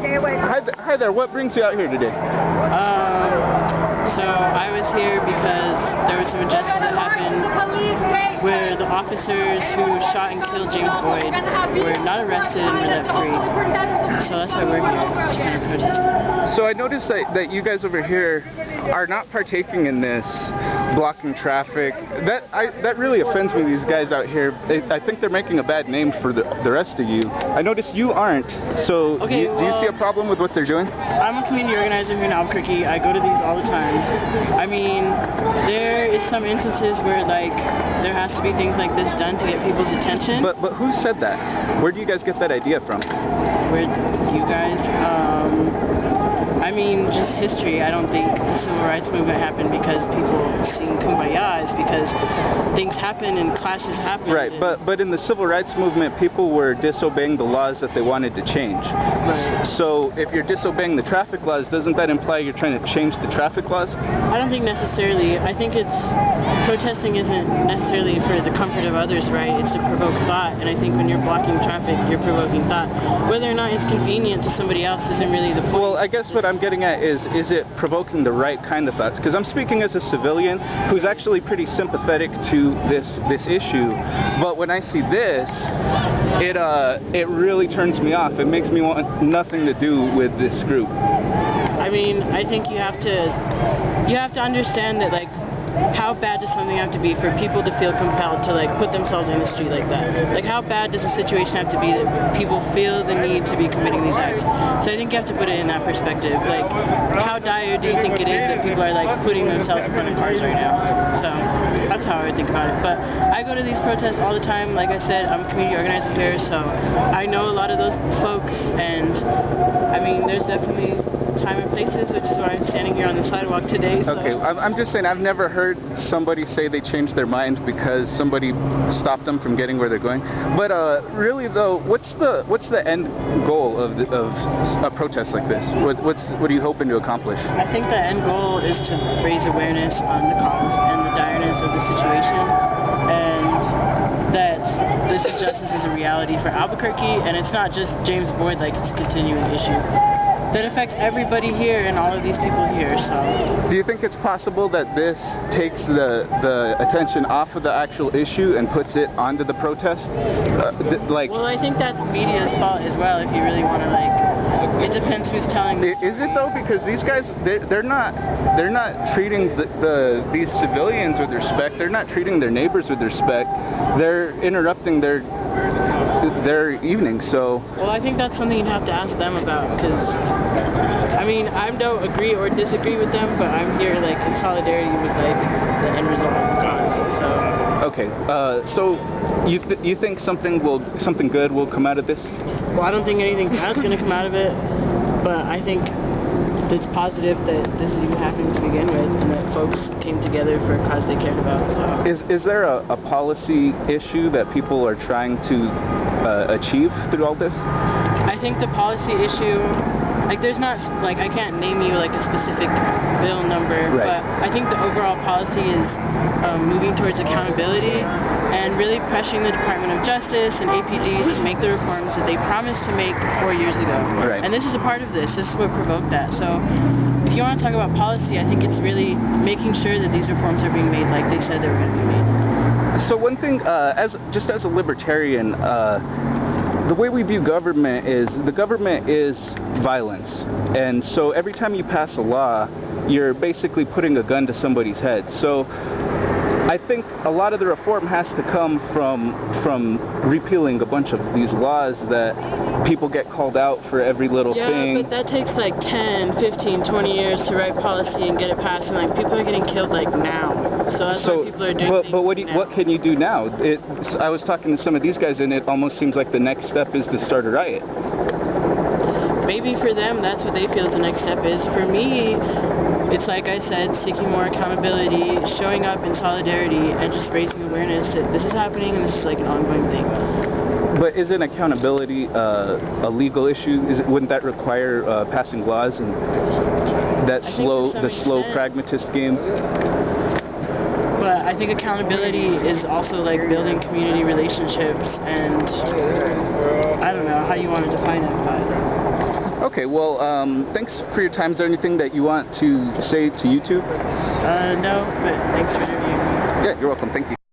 Hi there, what brings you out here today? So I was here because there was some injustice that happened where the officers who shot and killed James Boyd were not arrested and were let free. So that's why we're here, just kind of protesting. So I noticed that you guys over here are not partaking in this, blocking traffic. That really offends me, these guys out here. I think they're making a bad name for the rest of you. I noticed you aren't. So okay, do you see a problem with what they're doing? I'm a community organizer here in Albuquerque. I go to these all the time. I mean, there is some instances where like there has to be things like this done to get people's attention. But who said that? Where do you guys get that idea from? Where you guys? I mean, just history. I don't think the civil rights movement happened because people sing Kumbaya. It's because things happen and clashes happen. Right, but in the civil rights movement, people were disobeying the laws that they wanted to change. Right. So if you're disobeying the traffic laws, doesn't that imply you're trying to change the traffic laws? I don't think necessarily. I think protesting isn't necessarily for the comfort of others, right? It's to provoke thought, and I think when you're blocking traffic, you're provoking thought. Whether or not it's convenient to somebody else isn't really the point. Well, I guess what I'm getting at is it provoking the right kind of thoughts? Because I'm speaking as a civilian who's actually pretty sympathetic to this issue, but when I see this, it really turns me off. It makes me want nothing to do with this group. I mean, I think you have to understand that, like, how bad does something have to be for people to feel compelled to like put themselves on the street like that? Like, how bad does the situation have to be that people feel the need to be committing these acts? So I think you have to put it in that perspective. Like, how dire do you think it is that people are like putting themselves in front of cars right now? So that's how I would think about it. But I go to these protests all the time. Like I said, I'm a community organizer here, so I know a lot of those folks, and I mean, there's definitely time and places, which is why I'm standing here on the sidewalk today. So. Okay, I'm just saying, I've never heard somebody say they changed their mind because somebody stopped them from getting where they're going. But really though, what's the end goal of a protest like this? What are you hoping to accomplish? I think the end goal is to raise awareness on the cause and the direness of the situation, and that this injustice is a reality for Albuquerque, and it's not just James Boyd, like it's a continuing issue that affects everybody here and all of these people here. So do you think it's possible that this takes the attention off of the actual issue and puts it onto the protest? Well, I think that's media's fault as well, if you really want to, like, it depends who's telling the story. Is it though? Because these guys, they're not treating these civilians with respect. They're not treating their neighbors with respect. They're interrupting their evening. So well, I think that's something you'd have to ask them about, because I mean, I don't agree or disagree with them, but I'm here like in solidarity with like the end result of the cause. So okay, so you think something good will come out of this? Well, I don't think anything bad's going to come out of it, but I think it's positive that this is even happening to begin with, and that folks came together for a cause they cared about. So is there a policy issue that people are trying to achieve through all this? I think the policy issue, like, there's not, like, I can't name you like a specific bill number, right. But I think the overall policy is moving towards accountability and really pressuring the Department of Justice and APD to make the reforms that they promised to make 4 years ago. Right. And this is a part of this. This is what provoked that. So if you want to talk about policy, I think it's really making sure that these reforms are being made like they said they were going to be made. So one thing, as a libertarian, the way we view government is violence, and so every time you pass a law, you're basically putting a gun to somebody's head. So I think a lot of the reform has to come from repealing a bunch of these laws that people get called out for every little thing. Yeah, but that takes like 10, 15, 20 years to write policy and get it passed, and like people are getting killed like now. So that's why people are doing things but now. What can you do now? I was talking to some of these guys, and it almost seems like the next step is to start a riot. Maybe for them, that's what they feel the next step is. For me, it's like I said, seeking more accountability, showing up in solidarity, and just raising awareness that this is happening and this is like an ongoing thing. But isn't accountability a legal issue? Wouldn't that require passing laws and the slow pragmatist game? But I think accountability is also like building community relationships, and I don't know how you want to define it, but Okay, well, thanks for your time. Is there anything that you want to say to YouTube? No, but thanks for interviewing me. Yeah, you're welcome. Thank you.